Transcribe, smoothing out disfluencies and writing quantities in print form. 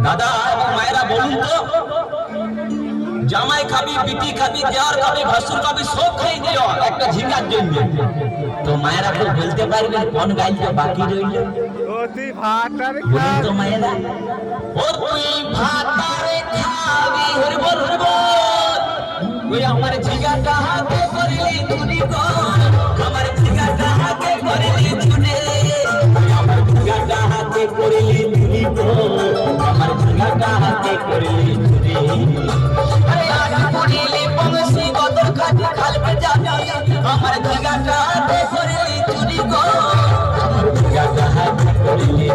দাদা মায়েরা বলুন তো, জামাই খাবি, পিটি খাবি, দেওয়ার খাবি, ভাসুর খাবি, সব খেয়ে দিও একটা ঝিঙ্গার জন্য। তো মায়েরা তো বলতে পারবেন কোন গাইতে বাকি রইল? বলুন তো মায়েরা, ও তুই ভাতারে খাবি, হরবল হরবল, ওই আমার ঝিঙ্গাটা হাতে করলি তুই গো, আমার ঝিঙ্গাটা হাতে করলি তুই, আমার ঝিঙ্গাটা হাতে করলি তুই গো, আমার ঝিঙ্গাটা হাতে করলি তুই। আরে আজ পড়িলি বংশী কত খাটি খালবে যাবি, আমার ঝিঙ্গাটা হাতে করলি তুই গো, আমার ঝিঙ্গাটা হাতে করলি